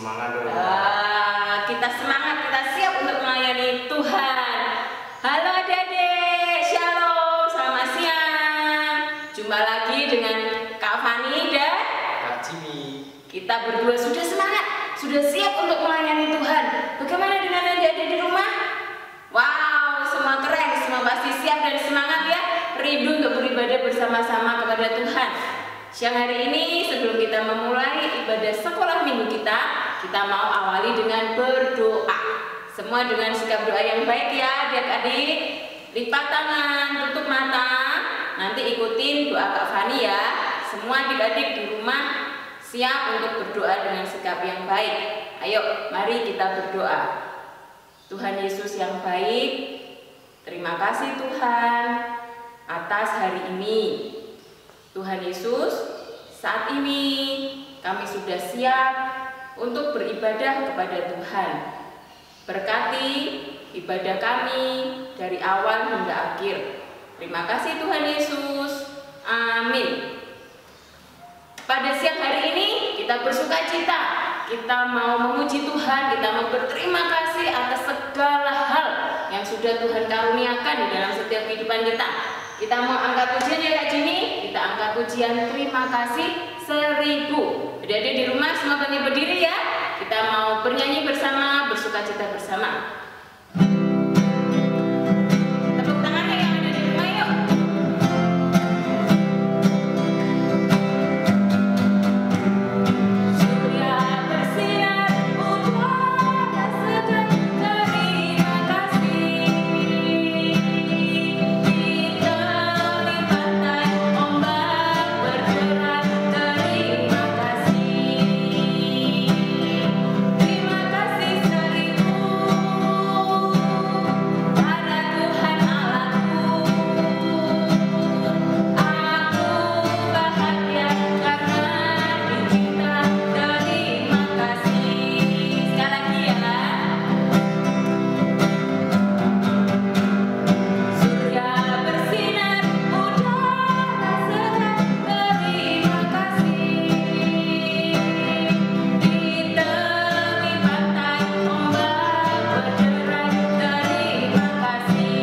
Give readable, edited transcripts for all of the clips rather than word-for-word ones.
Semangat dong. Kita semangat, kita siap untuk melayani Tuhan. Halo adik-adik, shalom, selamat siang. Jumpa lagi dengan Kak Fani dan Kak Jimmy. kita berdua sudah semangat, sudah siap untuk melayani Tuhan. Bagaimana dengan adik-adik di rumah? Wow, semua keren, semua pasti siap dan semangat ya. Rindu untuk beribadah bersama-sama kepada Tuhan. Siang hari ini sebelum kita memulai ibadah sekolah minggu kita mau awali dengan berdoa. Semua dengan sikap doa yang baik ya adik-adik. Lipat tangan, tutup mata. Nanti ikutin doa Kak Fani ya. Semua adik-adik di rumah siap untuk berdoa dengan sikap yang baik. Ayo, mari kita berdoa. Tuhan Yesus yang baik, terima kasih Tuhan atas hari ini. Tuhan Yesus, saat ini kami sudah siap untuk beribadah kepada Tuhan. Berkati ibadah kami dari awal hingga akhir. Terima kasih Tuhan Yesus. Amin. Pada siang hari ini kita bersuka cita. Kita mau memuji Tuhan, kita mau berterima kasih atas segala hal yang sudah Tuhan karuniakan di dalam setiap kehidupan kita. Kita mau angkat pujian ya Kak Jimmy. Kita angkat pujian terima kasih 1000. Adik-adik di rumah semua bangkit berdiri ya. Kita mau bernyanyi bersama, bersuka cita bersama. Tepuk tangannya yang ada di rumah yuk. Surya bersinar, udara segar, terima kasih. Di tepi pantai ombak bergerak, terima kasih. Terima kasih 1000 pada Tuhan Allahku. Aku bahagia karena dicinta, terima kasih. Sekali lagi ya. Surya bersinar, udara segar, terima kasih. Di tepi pantai ombak berderai, terima kasih.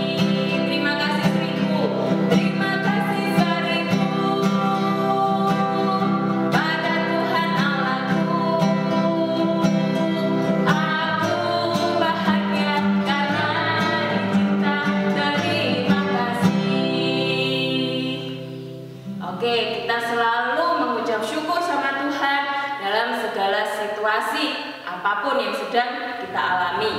Terima kasih 1000. Terima kasih 1000 pada Tuhan Allahku. Aku bahagia karena dicinta, terima kasih. Oke, kita selalu mengucap syukur sama Tuhan dalam segala situasi apapun yang sedang kita alami.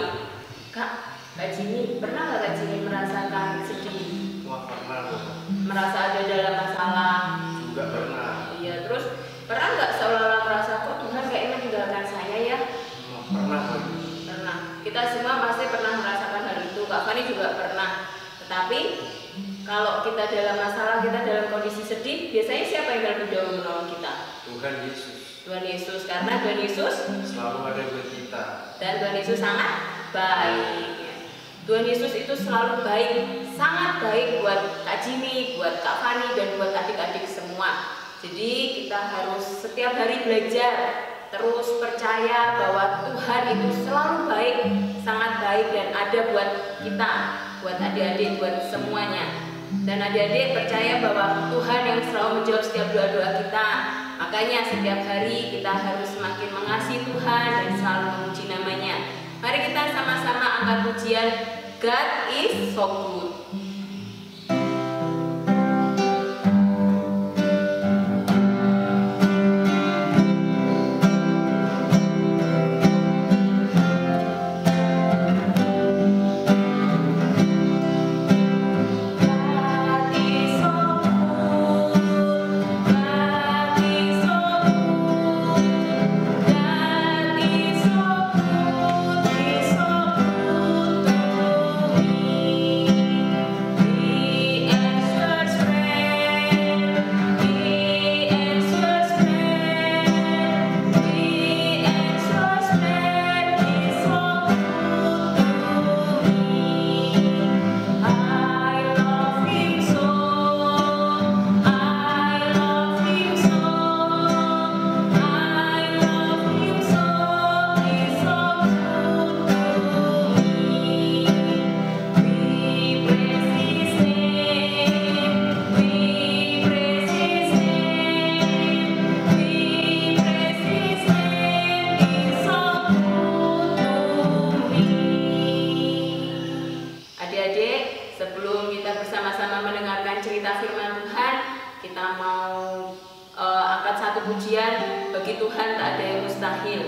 Kak Jimmy, pernah nggak Kak Jimmy merasakan sedih? Wah, pernah loh. Merasa ada dalam masalah? Juga pernah. Iya, terus pernah nggak seolah-olah merasa kok Tuhan kayaknya meninggalkan saya ya? Pernah loh. Pernah. Kita semua pasti pernah merasakan hal itu. Kak Fani juga pernah. Tetapi kalau kita dalam masalah, kita dalam kondisi sedih, biasanya siapa yang lebih dahulu menolong kita? Tuhan Yesus Tuhan Yesus, karena Tuhan Yesus selalu ada buat kita. dan Tuhan Yesus sangat baik. Tuhan Yesus itu selalu baik, sangat baik buat Kak Jimmy, buat Kak Fani, dan buat adik-adik semua. Jadi kita harus setiap hari belajar, terus percaya bahwa Tuhan itu selalu baik, sangat baik, dan ada buat kita, buat adik-adik, buat semuanya. Dan adik-adik percaya bahwa Tuhan yang selalu menjawab setiap doa-doa kita. Makanya setiap hari kita harus semakin mengasihi Tuhan dan selalu memuji namanya. Mari kita sama-sama angkat pujian God is so good. God is so good. God is so good. God is so good. He's so good to me. bagi Tuhan tak ada yang mustahil.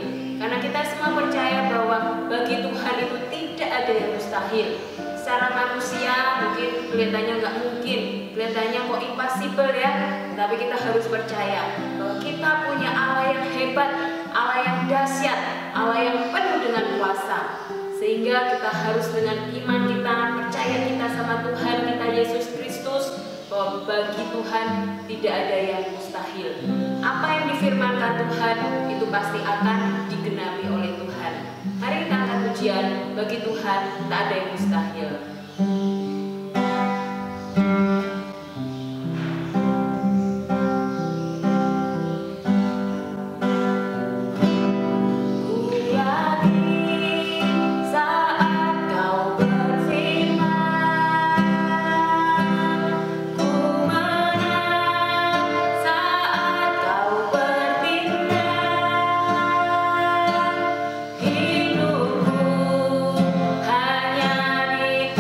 Karena kita semua percaya bahwa bagi Tuhan itu tidak ada yang mustahil. Secara manusia mungkin kelihatannya nggak mungkin, kelihatannya kok impossible ya. Tapi kita harus percaya bahwa kita punya Allah yang hebat, Allah yang dahsyat, Allah yang penuh dengan kuasa. Sehingga kita harus dengan iman kita, percaya kita sama Tuhan kita Yesus Kristus, bahwa bagi Tuhan tidak ada yang mustahil. Apa yang difirmankan Tuhan itu pasti akan digenapi oleh Tuhan. Mari kita angkat pujian, bagi Tuhan tak ada yang mustahil. Hidupku hanya di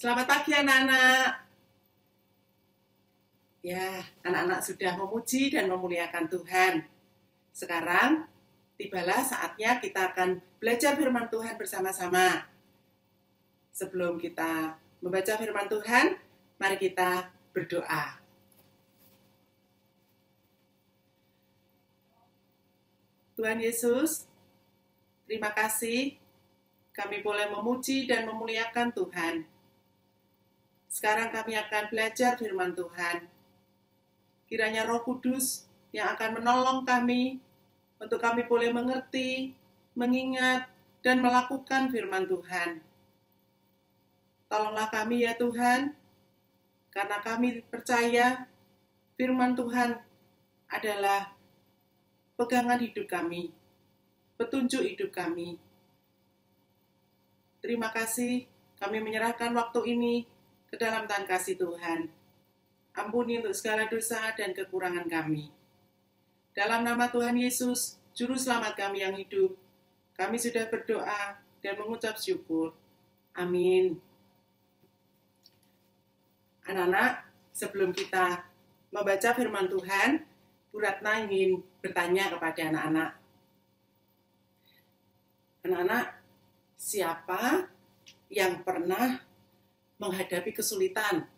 Selamat pagi anak-anak. Ya, anak-anak sudah memuji dan memuliakan Tuhan. Sekarang tibalah saatnya kita akan belajar firman Tuhan bersama-sama. Sebelum kita membaca firman Tuhan, mari kita berdoa. Tuhan Yesus, terima kasih kami boleh memuji dan memuliakan Tuhan. Sekarang kami akan belajar firman Tuhan. Kiranya Roh Kudus yang akan menolong kami untuk kami boleh mengerti, mengingat, dan melakukan firman Tuhan. Tolonglah kami ya Tuhan, karena kami percaya firman Tuhan adalah pegangan hidup kami, petunjuk hidup kami. Terima kasih, kami menyerahkan waktu ini ke dalam tangan kasih Tuhan. Ampuni untuk segala dosa dan kekurangan kami. Dalam nama Tuhan Yesus, Juru Selamat kami yang hidup, kami sudah berdoa dan mengucap syukur. Amin. Anak-anak, sebelum kita membaca firman Tuhan, Bu Ratna ingin bertanya kepada anak-anak. Anak-anak, siapa yang pernah menghadapi kesulitan,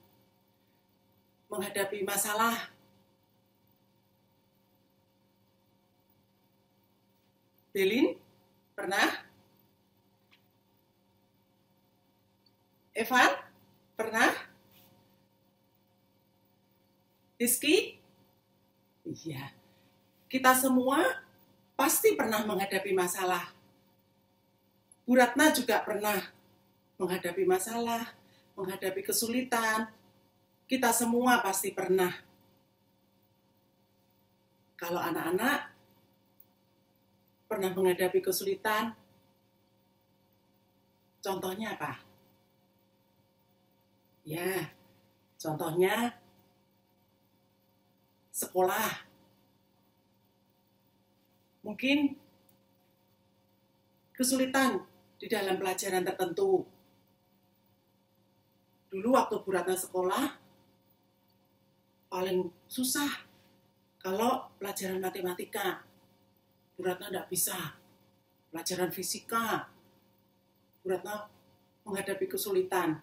menghadapi masalah? Belin, pernah? Evan, pernah? Rizky? Iya, kita semua pasti pernah menghadapi masalah. Bu Ratna juga pernah menghadapi masalah, menghadapi kesulitan. Kita semua pasti pernah. Kalau anak-anak pernah menghadapi kesulitan, contohnya apa? Ya, contohnya sekolah. Mungkin kesulitan di dalam pelajaran tertentu. Dulu waktu Bu Ratna sekolah, paling susah kalau pelajaran matematika. Bu Ratna tidak bisa. Pelajaran fisika, Bu Ratna menghadapi kesulitan.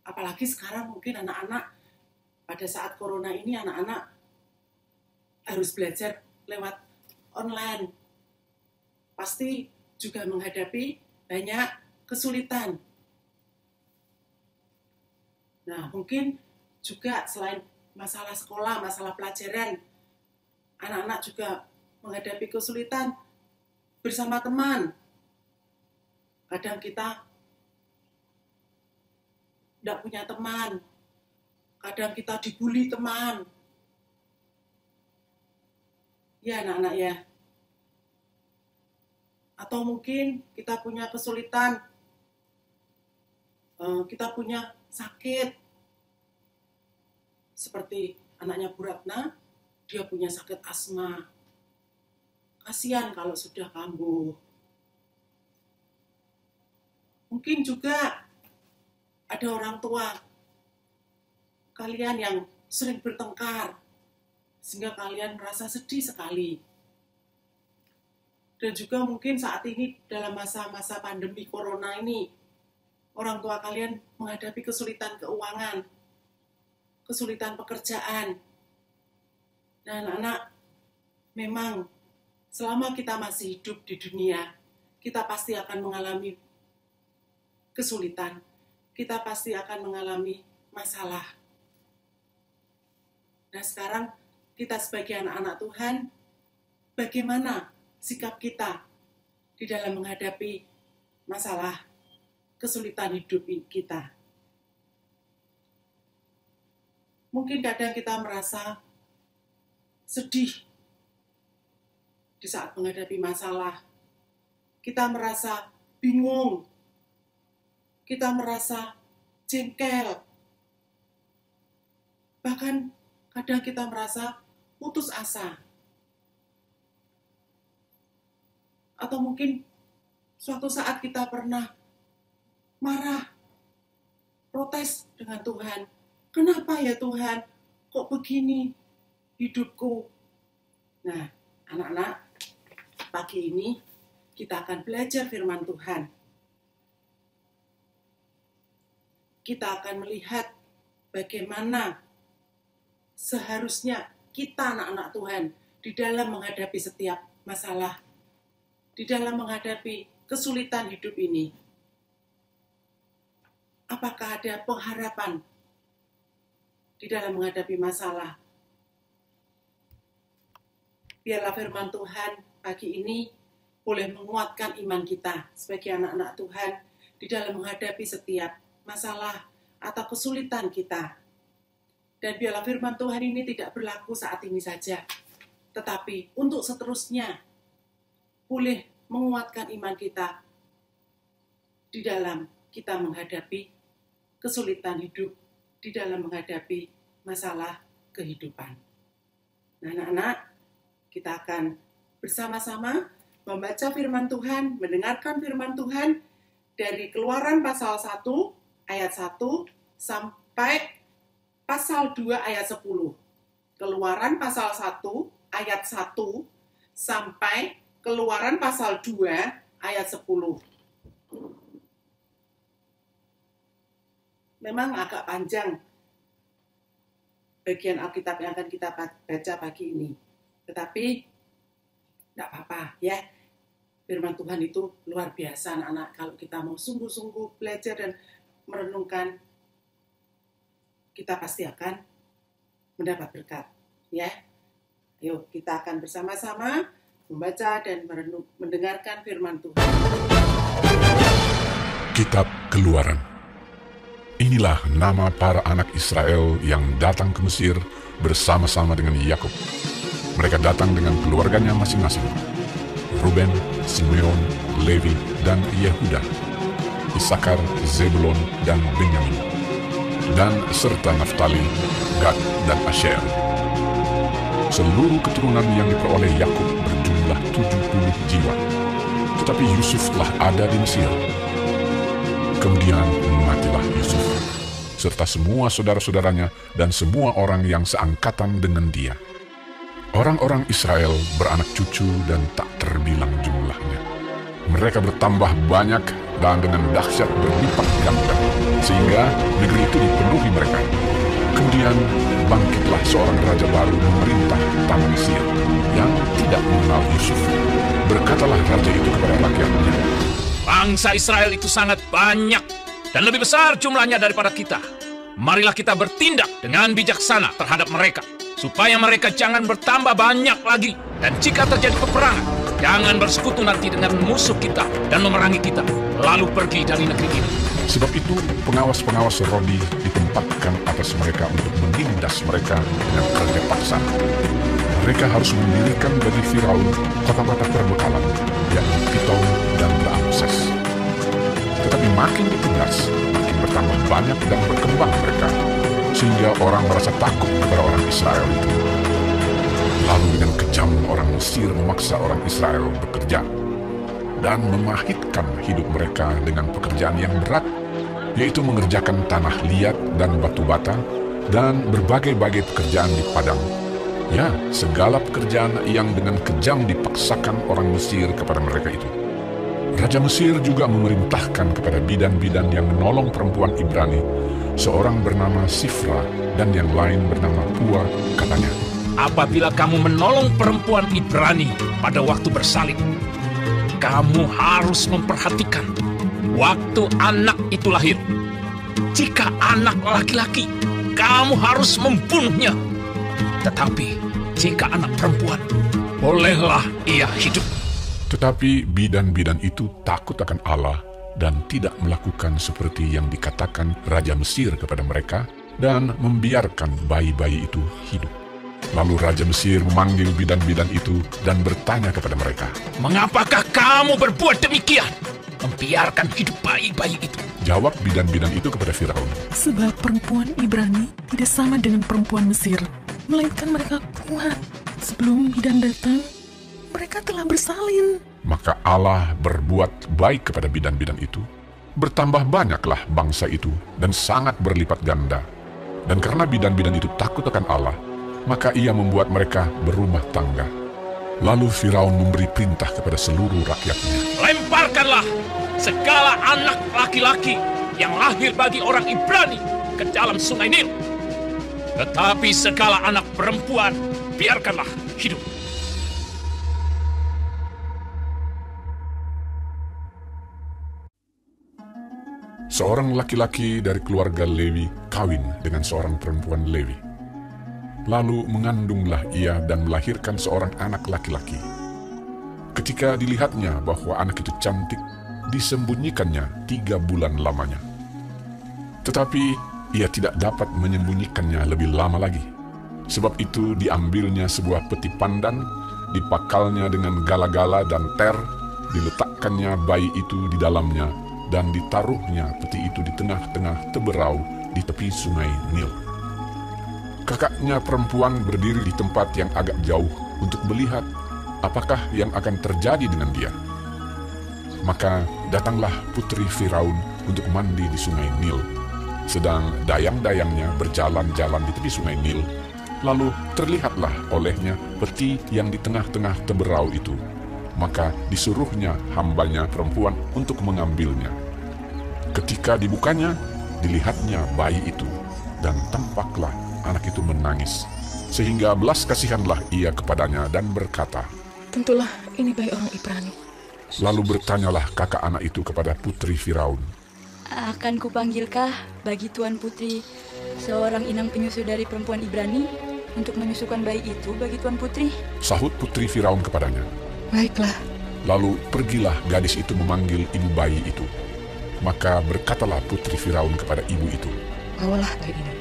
Apalagi sekarang mungkin anak-anak, pada saat corona ini anak-anak harus belajar lewat online. Pasti juga menghadapi banyak kesulitan. Nah, mungkin juga selain masalah sekolah, masalah pelajaran, anak-anak juga menghadapi kesulitan bersama teman. Kadang kita tidak punya teman, kadang kita dibully teman. Ya anak-anak ya. Atau mungkin kita punya kesulitan, kita punya sakit. Seperti anaknya Bu Ratna, dia punya sakit asma. Kasihan kalau sudah kambuh. Mungkin juga ada orang tua kalian yang sering bertengkar, sehingga kalian merasa sedih sekali. Dan juga mungkin saat ini dalam masa-masa pandemi corona ini, orang tua kalian menghadapi kesulitan keuangan, kesulitan pekerjaan. Dan anak-anak, memang selama kita masih hidup di dunia, kita pasti akan mengalami kesulitan. Kita pasti akan mengalami masalah. Nah sekarang kita sebagai anak-anak Tuhan, bagaimana sikap kita di dalam menghadapi masalah kesulitan hidup kita? Mungkin kadang kita merasa sedih di saat menghadapi masalah. Kita merasa bingung. Kita merasa jengkel. Bahkan kadang kita merasa putus asa. Atau mungkin suatu saat kita pernah marah protes dengan Tuhan. Kenapa ya Tuhan? Kok begini hidupku? Nah, anak-anak, pagi ini kita akan belajar firman Tuhan. Kita akan melihat bagaimana seharusnya kita anak-anak Tuhan di dalam menghadapi setiap masalah, di dalam menghadapi kesulitan hidup ini. Apakah ada pengharapan di dalam menghadapi masalah? Biarlah firman Tuhan pagi ini boleh menguatkan iman kita sebagai anak-anak Tuhan di dalam menghadapi setiap masalah atau kesulitan kita. Dan biarlah firman Tuhan ini tidak berlaku saat ini saja, tetapi untuk seterusnya boleh menguatkan iman kita di dalam kita menghadapi kesulitan hidup, di dalam menghadapi masalah kehidupan. Nah, anak-anak, kita akan bersama-sama membaca firman Tuhan, mendengarkan firman Tuhan dari Keluaran pasal 1 ayat 1 sampai pasal 2 ayat 10. Keluaran pasal 1 ayat 1 sampai Keluaran pasal 2 ayat 10. Memang agak panjang bagian Alkitab yang akan kita baca pagi ini. Tetapi tidak apa-apa ya. Firman Tuhan itu luar biasa anak-anak. Kalau kita mau sungguh-sungguh belajar dan merenungkan, kita pasti akan mendapat berkat. Ya, ayo kita akan bersama-sama membaca dan mendengarkan firman Tuhan. Kitab Keluaran. Inilah nama para anak Israel yang datang ke Mesir bersama-sama dengan Yakub. Mereka datang dengan keluarganya masing-masing. Ruben, Simeon, Levi, dan Yehuda. Isakar, Zebulon, dan Benyamin. Dan serta Naftali, Gad, dan Asher. Seluruh keturunan yang diperoleh Yakub berjumlah 70 jiwa. Tetapi Yusuf telah ada di Mesir. Kemudian matilah Yusuf, serta semua saudara-saudaranya dan semua orang yang seangkatan dengan dia. Orang-orang Israel beranak cucu dan tak terbilang jumlahnya. Mereka bertambah banyak dan dengan dahsyat berlipat ganda, sehingga negeri itu dipenuhi mereka. Kemudian bangkitlah seorang raja baru memerintah tanah Mesir yang tidak mengenal Yusuf. Berkatalah raja itu kepada rakyatnya, bangsa Israel itu sangat banyak dan lebih besar jumlahnya daripada kita. Marilah kita bertindak dengan bijaksana terhadap mereka, supaya mereka jangan bertambah banyak lagi. Dan jika terjadi peperangan, jangan bersekutu nanti dengan musuh kita dan memerangi kita, lalu pergi dari negeri ini. Sebab itu pengawas-pengawas Rodi ditempatkan atas mereka untuk menindas mereka dengan kerja paksa. Mereka harus mendirikan bagi Firaun kota-kota perbekalan, yakni Pitom dan Ramses. Tetapi makin ditindas, makin bertambah banyak dan berkembang mereka, sehingga orang merasa takut kepada orang Israel itu. Lalu dengan kejam orang Mesir memaksa orang Israel bekerja dan memahitkan hidup mereka dengan pekerjaan yang berat, yaitu mengerjakan tanah liat dan batu bata dan berbagai-bagai pekerjaan di padang. Ya, segala pekerjaan yang dengan kejam dipaksakan orang Mesir kepada mereka itu. Raja Mesir juga memerintahkan kepada bidan-bidan yang menolong perempuan Ibrani, seorang bernama Sifra dan yang lain bernama Pua, katanya, apabila kamu menolong perempuan Ibrani pada waktu bersalin, kamu harus memperhatikan waktu anak itu lahir. Jika anak laki-laki, kamu harus membunuhnya. Tetapi jika anak perempuan, bolehlah ia hidup. Tetapi bidan-bidan itu takut akan Allah dan tidak melakukan seperti yang dikatakan Raja Mesir kepada mereka dan membiarkan bayi-bayi itu hidup. Lalu Raja Mesir memanggil bidan-bidan itu dan bertanya kepada mereka, mengapakah kamu berbuat demikian? Membiarkan hidup bayi-bayi itu. Jawab bidan-bidan itu kepada Firaun, sebab perempuan Ibrani tidak sama dengan perempuan Mesir, melainkan mereka kuat. Sebelum bidan datang, mereka telah bersalin. Maka Allah berbuat baik kepada bidan-bidan itu, bertambah banyaklah bangsa itu dan sangat berlipat ganda. Dan karena bidan-bidan itu takut akan Allah, maka ia membuat mereka berumah tangga. Lalu Firaun memberi perintah kepada seluruh rakyatnya. Lemparkanlah segala anak laki-laki yang lahir bagi orang Ibrani ke dalam sungai Nil. Tetapi segala anak perempuan biarkanlah hidup. Seorang laki-laki dari keluarga Lewi kawin dengan seorang perempuan Lewi. Lalu mengandunglah ia dan melahirkan seorang anak laki-laki. Ketika dilihatnya bahwa anak itu cantik, disembunyikannya 3 bulan lamanya. Tetapi ia tidak dapat menyembunyikannya lebih lama lagi. Sebab itu diambilnya sebuah peti pandan, dipakalnya dengan gala-gala dan ter, diletakkannya bayi itu di dalamnya, dan ditaruhnya peti itu di tengah-tengah teberau di tepi sungai Nil. Kakaknya perempuan berdiri di tempat yang agak jauh untuk melihat apakah yang akan terjadi dengan dia. Maka datanglah putri Firaun untuk mandi di sungai Nil, sedang dayang-dayangnya berjalan-jalan di tepi sungai Nil. Lalu terlihatlah olehnya peti yang di tengah-tengah teberau itu. Maka disuruhnya hambanya perempuan untuk mengambilnya. Ketika dibukanya, dilihatnya bayi itu, dan tampaklah anak itu menangis. Sehingga belas kasihanlah ia kepadanya dan berkata, Tentulah ini bayi orang Ibrani. Lalu bertanyalah kakak anak itu kepada putri Firaun. Akan kupanggilkah bagi Tuan Putri seorang inang penyusu dari perempuan Ibrani untuk menyusukan bayi itu bagi Tuan Putri? Sahut putri Firaun kepadanya. Baiklah, Lalu pergilah gadis itu memanggil ibu bayi itu. Maka berkatalah putri Firaun kepada ibu itu, bawalah bayi ini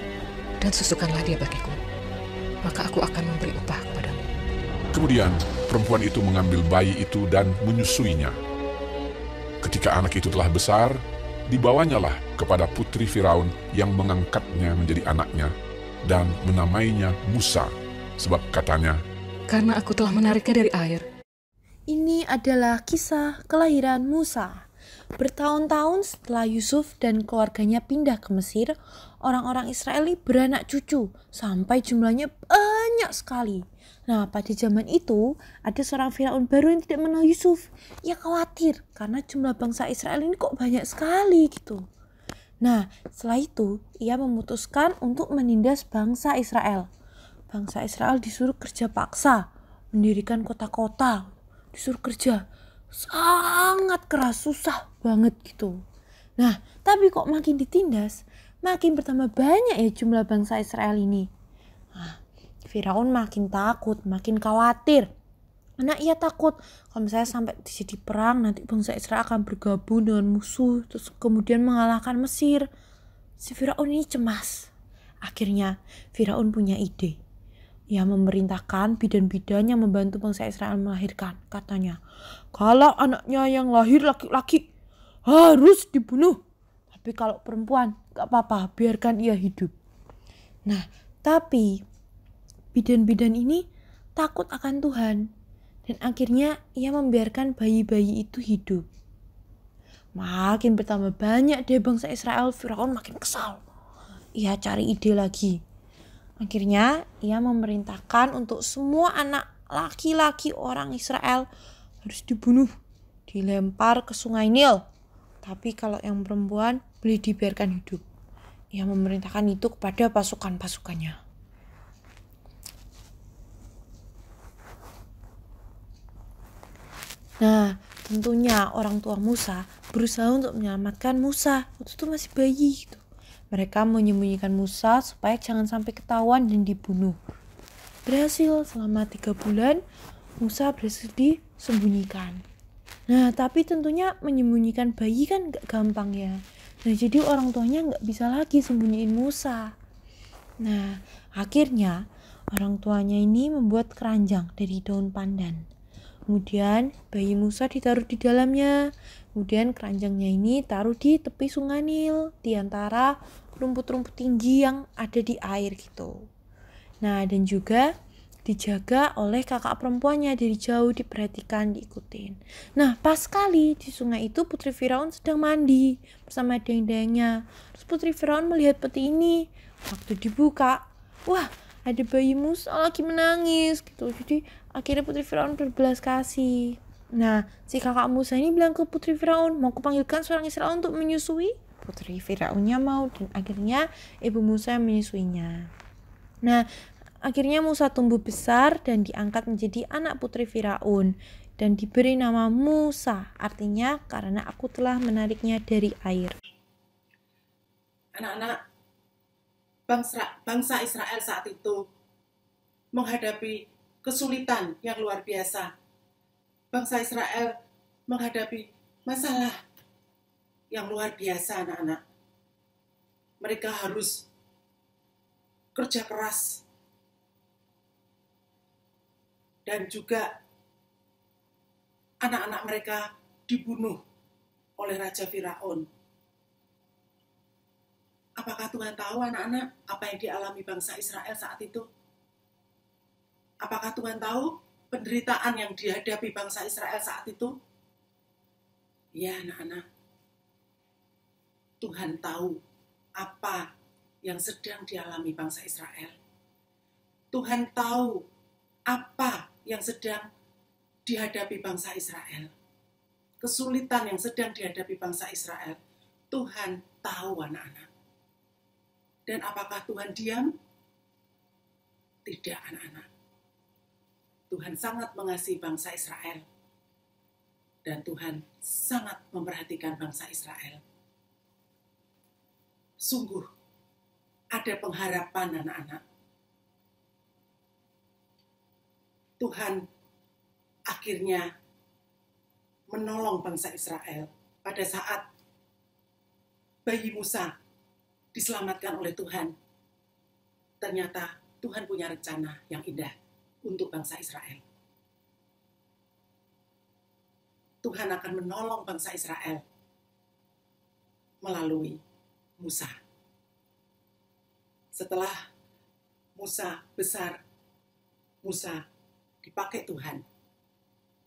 dan susukanlah dia bagiku. Maka aku akan memberi upah kepadamu. Kemudian perempuan itu mengambil bayi itu dan menyusuinya. Ketika anak itu telah besar, dibawanyalah kepada putri Firaun yang mengangkatnya menjadi anaknya dan menamainya Musa, sebab katanya, Karena aku telah menariknya dari air. Ini adalah kisah kelahiran Musa. Bertahun-tahun setelah Yusuf dan keluarganya pindah ke Mesir, orang-orang Israel beranak cucu sampai jumlahnya banyak sekali. Nah, pada zaman itu ada seorang Firaun baru yang tidak mengenal Yusuf. Ia khawatir karena jumlah bangsa Israel ini kok banyak sekali gitu. Nah, setelah itu ia memutuskan untuk menindas bangsa Israel. Bangsa Israel disuruh kerja paksa, mendirikan kota-kota, disuruh kerja sangat keras, susah banget gitu. Nah, tapi kok makin ditindas, makin bertambah banyak ya jumlah bangsa Israel ini. Nah, Firaun makin takut, makin khawatir. Karena ia takut kalau misalnya sampai terjadi perang, nanti bangsa Israel akan bergabung dengan musuh, terus kemudian mengalahkan Mesir. Si Firaun ini cemas. Akhirnya Firaun punya ide. Ia memerintahkan bidan-bidan yang membantu bangsa Israel melahirkan. Katanya, kalau anaknya yang lahir laki-laki harus dibunuh. Tapi kalau perempuan gak apa-apa, biarkan ia hidup. Nah, tapi bidan-bidan ini takut akan Tuhan. Dan akhirnya ia membiarkan bayi-bayi itu hidup. Makin bertambah banyak deh bangsa Israel, Firaun makin kesal. Ia cari ide lagi. Akhirnya ia memerintahkan untuk semua anak laki-laki orang Israel harus dibunuh, dilempar ke sungai Nil. Tapi kalau yang perempuan boleh dibiarkan hidup. Ia memerintahkan itu kepada pasukan-pasukannya. Nah, tentunya orang tua Musa berusaha untuk menyelamatkan Musa. Waktu itu masih bayi gitu. Mereka menyembunyikan Musa supaya jangan sampai ketahuan dan dibunuh. Berhasil, selama 3 bulan Musa berhasil disembunyikan. Nah, tapi tentunya menyembunyikan bayi kan gak gampang ya. Nah, jadi orang tuanya gak bisa lagi sembunyiin Musa. Nah, akhirnya orang tuanya ini membuat keranjang dari daun pandan. Kemudian bayi Musa ditaruh di dalamnya. Kemudian keranjangnya ini taruh di tepi sungai Nil, di antara rumput-rumput tinggi yang ada di air gitu. Nah, dan juga dijaga oleh kakak perempuannya, dari jauh diperhatikan, diikutin. Nah, pas sekali di sungai itu Putri Firaun sedang mandi bersama dayang-dayangnya. Terus Putri Firaun melihat peti ini. Waktu dibuka, wah, ada bayi Musa lagi menangis gitu. Jadi akhirnya Putri Firaun berbelas kasih. Nah, si kakak Musa ini bilang ke Putri Firaun, mau kupanggilkan seorang Israel untuk menyusui? Putri Firaunnya mau, dan akhirnya ibu Musa yang menyusuinya. Nah, akhirnya Musa tumbuh besar dan diangkat menjadi anak Putri Firaun dan diberi nama Musa, artinya karena aku telah menariknya dari air. Anak-anak, bangsa Israel saat itu menghadapi kesulitan yang luar biasa. Bangsa Israel menghadapi masalah yang luar biasa, anak-anak. Mereka harus kerja keras dan juga anak-anak mereka dibunuh oleh Raja Firaun. Apakah Tuhan tahu, anak-anak, apa yang dialami bangsa Israel saat itu? Apakah Tuhan tahu penderitaan yang dihadapi bangsa Israel saat itu? Ya, anak-anak. Tuhan tahu apa yang sedang dialami bangsa Israel. Tuhan tahu apa yang sedang dihadapi bangsa Israel. Kesulitan yang sedang dihadapi bangsa Israel. Tuhan tahu, anak-anak. Dan apakah Tuhan diam? Tidak, anak-anak. Tuhan sangat mengasihi bangsa Israel. Dan Tuhan sangat memperhatikan bangsa Israel. Sungguh ada pengharapan, anak-anak. Tuhan akhirnya menolong bangsa Israel pada saat bayi Musa diselamatkan oleh Tuhan. Ternyata Tuhan punya rencana yang indah untuk bangsa Israel. Tuhan akan menolong bangsa Israel melalui Musa. Setelah Musa besar, Musa dipakai Tuhan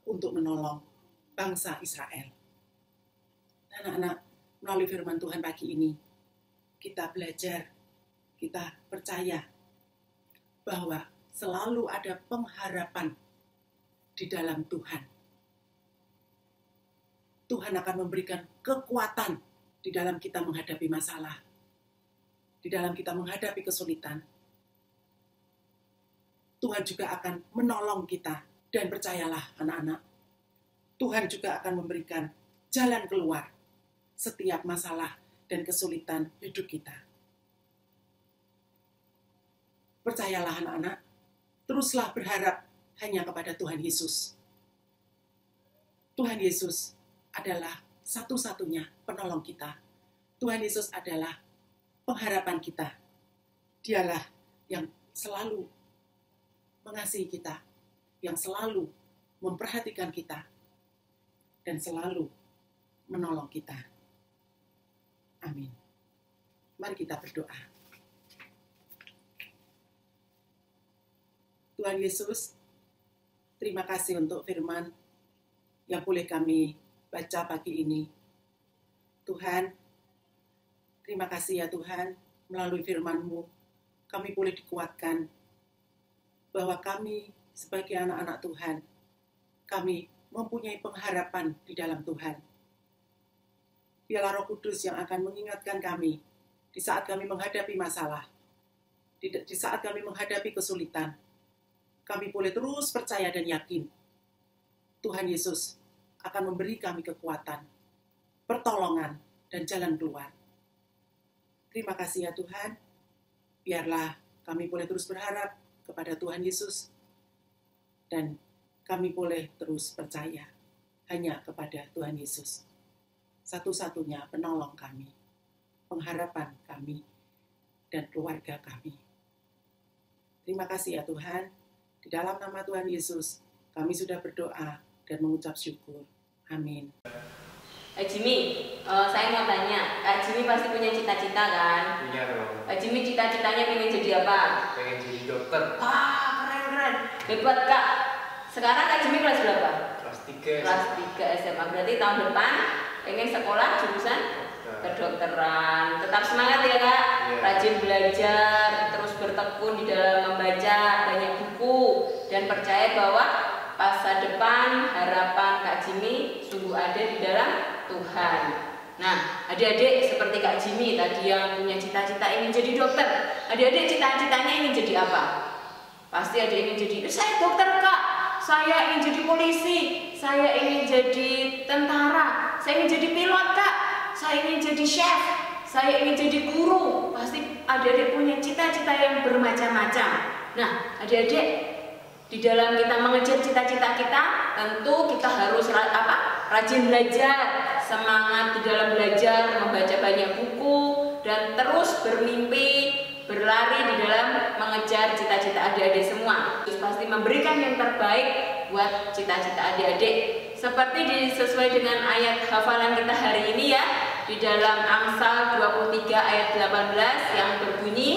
untuk menolong bangsa Israel. Anak-anak, melalui firman Tuhan pagi ini, kita belajar, kita percaya bahwa selalu ada pengharapan di dalam Tuhan. Tuhan akan memberikan kekuatan di dalam kita menghadapi masalah, di dalam kita menghadapi kesulitan. Tuhan juga akan menolong kita, dan percayalah anak-anak, Tuhan juga akan memberikan jalan keluar setiap masalah dan kesulitan hidup kita. Percayalah anak-anak, teruslah berharap hanya kepada Tuhan Yesus. Tuhan Yesus adalah satu-satunya penolong kita. Tuhan Yesus adalah pengharapan kita. Dialah yang selalu mengasihi kita, yang selalu memperhatikan kita, dan selalu menolong kita. Amin. Mari kita berdoa. Tuhan Yesus, terima kasih untuk firman yang boleh kami baca pagi ini. Tuhan, terima kasih ya Tuhan, melalui firman-Mu kami boleh dikuatkan bahwa kami sebagai anak-anak Tuhan, kami mempunyai pengharapan di dalam Tuhan. Biarlah Roh Kudus yang akan mengingatkan kami di saat kami menghadapi masalah, di saat kami menghadapi kesulitan. Kami boleh terus percaya dan yakin Tuhan Yesus akan memberi kami kekuatan, pertolongan, dan jalan keluar. Terima kasih ya Tuhan. Biarlah kami boleh terus berharap kepada Tuhan Yesus, dan kami boleh terus percaya hanya kepada Tuhan Yesus, satu-satunya penolong kami, pengharapan kami, dan keluarga kami. Terima kasih ya Tuhan. Di dalam nama Tuhan Yesus, kami sudah berdoa dan mengucap syukur. Amin. Kak Jimmy, saya mau tanya, Kak Jimmy pasti punya cita-cita kan? Punya dong. Kak Jimmy cita-citanya pengen jadi apa? Pengen jadi dokter. Wah, keren. keren. Hebat Kak. Sekarang Kak Jimmy kelas berapa? Kelas 3. Kelas 3 SMA. Berarti tahun depan pengen sekolah jurusan kedokteran. Tetap semangat ya Kak. Iya. Rajin belajar, terus bertekun di dalam membaca banyak buku dan percaya bahwa masa depan harapan Kak Jimmy sungguh ada di dalam Tuhan. Nah, adik-adik seperti Kak Jimmy tadi yang punya cita-cita ingin jadi dokter. Adik-adik cita-citanya ingin jadi apa? Pasti ada ingin jadi, saya dokter Kak, saya ingin jadi polisi, saya ingin jadi tentara, saya ingin jadi pilot Kak, saya ingin jadi chef, saya ingin jadi guru. Pasti adik-adik punya cita-cita yang bermacam-macam. Nah, adik-adik di dalam kita mengejar cita-cita kita, tentu kita harus rajin belajar, semangat di dalam belajar, membaca banyak buku, dan terus bermimpi, berlari di dalam mengejar cita-cita adik-adik semua. Terus pasti memberikan yang terbaik buat cita-cita adik-adik. Seperti sesuai dengan ayat hafalan kita hari ini ya, di dalam Amsal 23 ayat 18 yang berbunyi,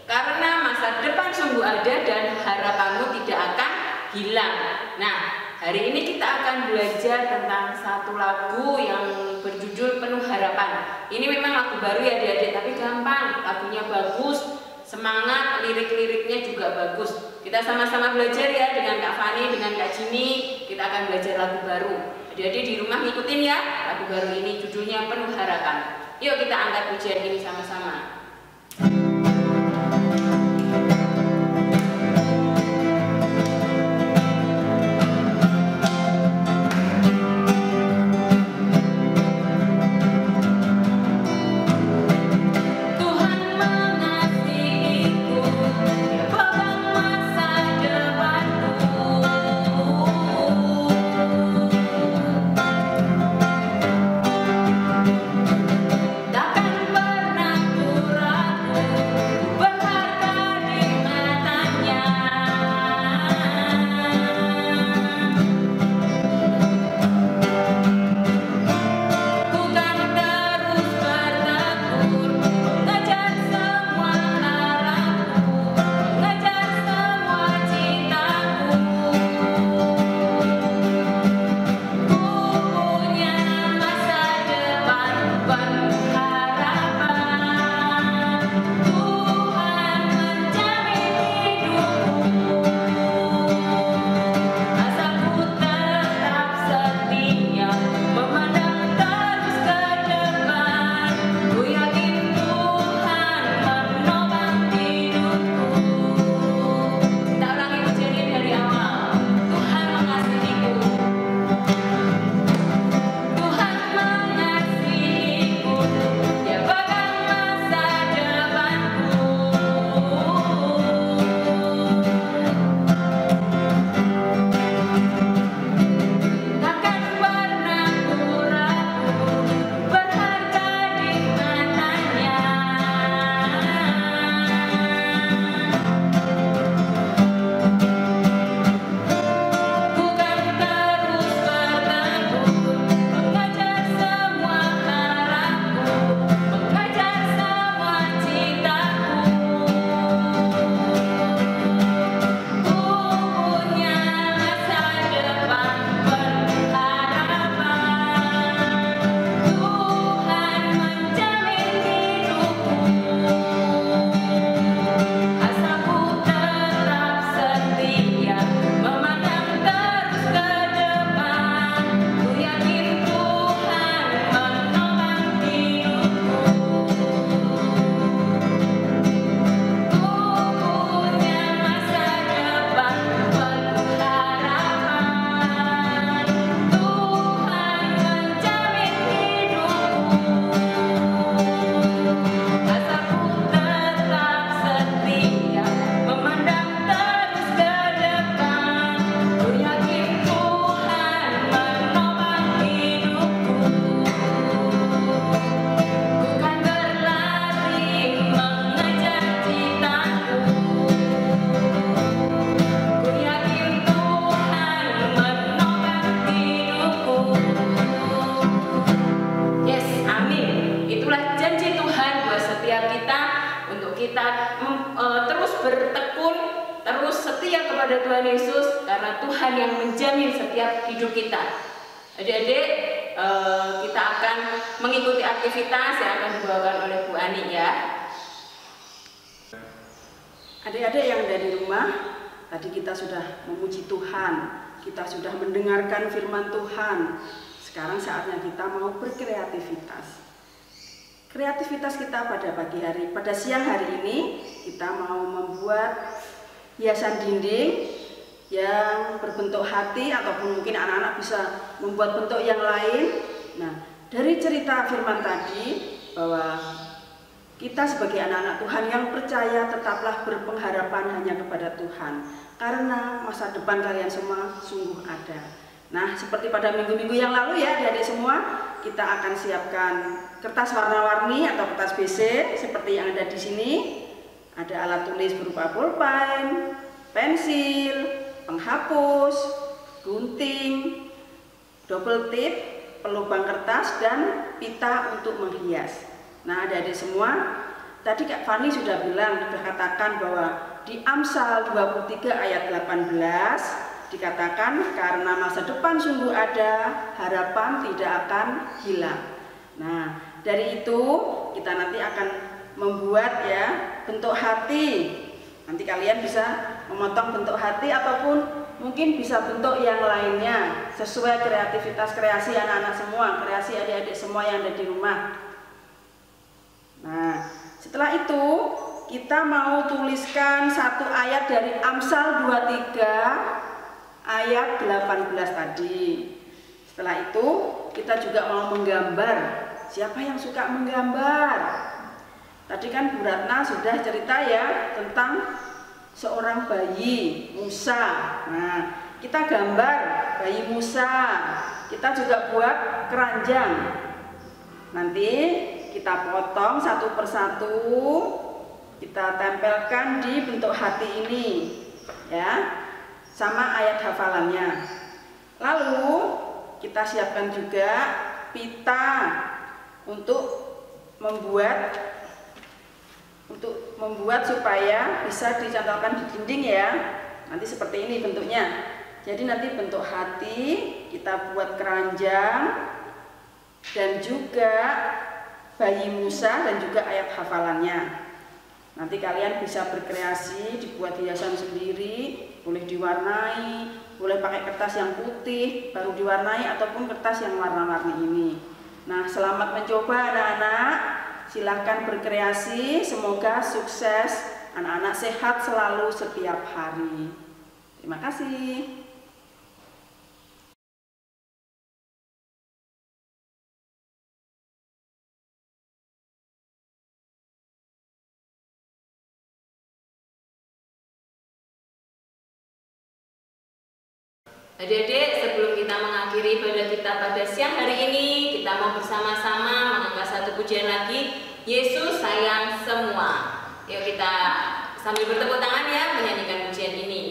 karena masa depan sungguh ada dan harapanmu tidak akan hilang. Nah, hari ini kita akan belajar tentang satu lagu yang berjudul Penuh Harapan. Ini memang lagu baru ya adik-adik, tapi gampang, lagunya bagus, semangat, lirik-liriknya juga bagus. Kita sama-sama belajar ya dengan Kak Fani, dengan Kak Jimmy, kita akan belajar lagu baru. Adik-adik di rumah ngikutin ya, lagu baru ini judulnya Penuh Harapan. Yuk kita angkat pujian ini sama-sama. terus bertekun, terus setia setia kepada Tuhan Yesus, karena Tuhan yang menjamin setiap hidup kita. Adik-adik, kita akan mengikuti aktivitas yang akan dibawakan oleh Bu Ani ya. Adik-adik yang dari rumah, tadi kita sudah memuji Tuhan, kita sudah mendengarkan firman Tuhan. Sekarang saatnya kita mau berkreativitas. Kreativitas kita pada pagi hari, pada siang hari ini kita mau membuat hiasan dinding yang berbentuk hati, ataupun mungkin anak-anak bisa membuat bentuk yang lain. Nah, dari cerita firman tadi bahwa kita sebagai anak-anak Tuhan yang percaya tetaplah berpengharapan hanya kepada Tuhan, karena masa depan kalian semua sungguh ada. Nah, seperti pada minggu-minggu yang lalu ya adik-adik semua, kita akan siapkan kertas warna-warni atau kertas BC seperti yang ada di sini. Ada alat tulis berupa pulpen, pensil, penghapus, gunting, double tip, pelubang kertas, dan pita untuk menghias. Nah, adik-adik semua, tadi Kak Fani sudah katakan bahwa di Amsal 23 ayat 18 dikatakan, karena masa depan sungguh ada, harapan tidak akan hilang. Nah, dari itu kita nanti akan membuat ya bentuk hati. Nanti kalian bisa memotong bentuk hati ataupun mungkin bisa bentuk yang lainnya sesuai kreativitas kreasi anak-anak semua, kreasi adik-adik semua yang ada di rumah. Nah, setelah itu kita mau tuliskan satu ayat dari Amsal 23 ayat 18 tadi. Setelah itu kita juga mau menggambar. Siapa yang suka menggambar? Tadi kan Bu Ratna sudah cerita ya tentang seorang bayi Musa. Nah, kita gambar bayi Musa. Kita juga buat keranjang. Nanti kita potong satu persatu, kita tempelkan di bentuk hati ini ya, sama ayat hafalannya. Lalu kita siapkan juga pita untuk membuat supaya bisa dicantolkan di dinding ya. Nanti seperti ini bentuknya. Jadi nanti bentuk hati kita buat keranjang dan juga bayi Musa dan juga ayat hafalannya. Nanti kalian bisa berkreasi, dibuat hiasan sendiri, boleh diwarnai, boleh pakai kertas yang putih baru diwarnai ataupun kertas yang warna-warni ini. Nah, selamat mencoba anak-anak, silahkan berkreasi, semoga sukses, anak-anak sehat selalu setiap hari. Terima kasih. Adik-adik, sebelum kita mengakhiri ibadah kita pada siang hari ini, kita mau bersama-sama mengangkat satu pujian lagi, Yesus sayang semua. Yuk kita sambil bertepuk tangan ya menyanyikan pujian ini.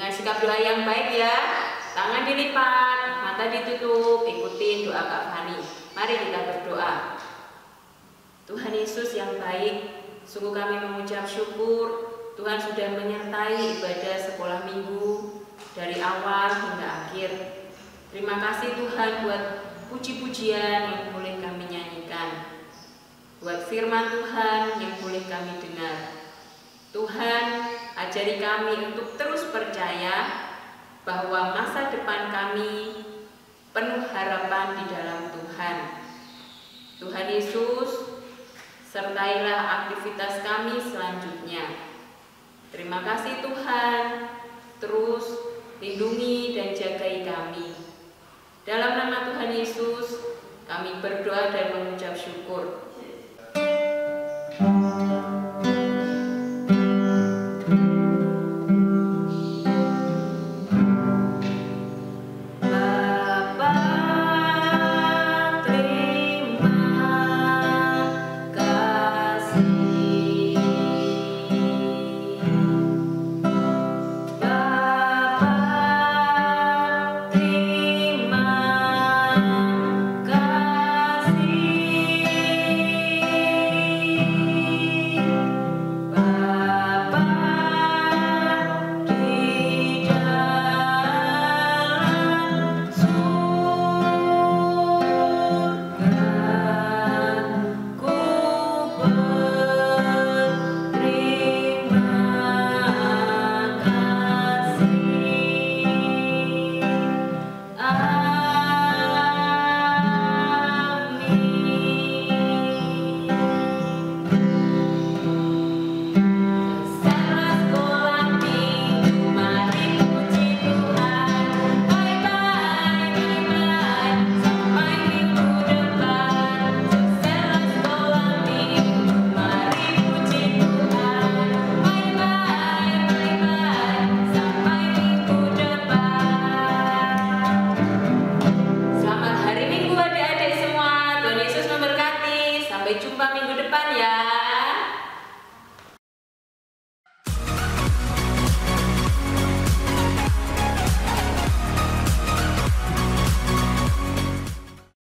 Sikap doa yang baik ya, tangan dilipat, mata ditutup, ikutin doa Kak Fani. Mari kita berdoa. Tuhan Yesus yang baik, Sungguh kami mengucap syukur Tuhan sudah menyertai ibadah sekolah minggu dari awal hingga akhir. Terima kasih Tuhan buat puji-pujian yang boleh kami nyanyikan, buat firman Tuhan yang boleh kami dengar. Tuhan, ajari kami untuk terus percaya bahwa masa depan kami penuh harapan di dalam Tuhan. Tuhan Yesus, sertailah aktivitas kami selanjutnya. Terima kasih Tuhan, terus lindungi dan jagai kami. Dalam nama Tuhan Yesus, kami berdoa dan mengucap syukur.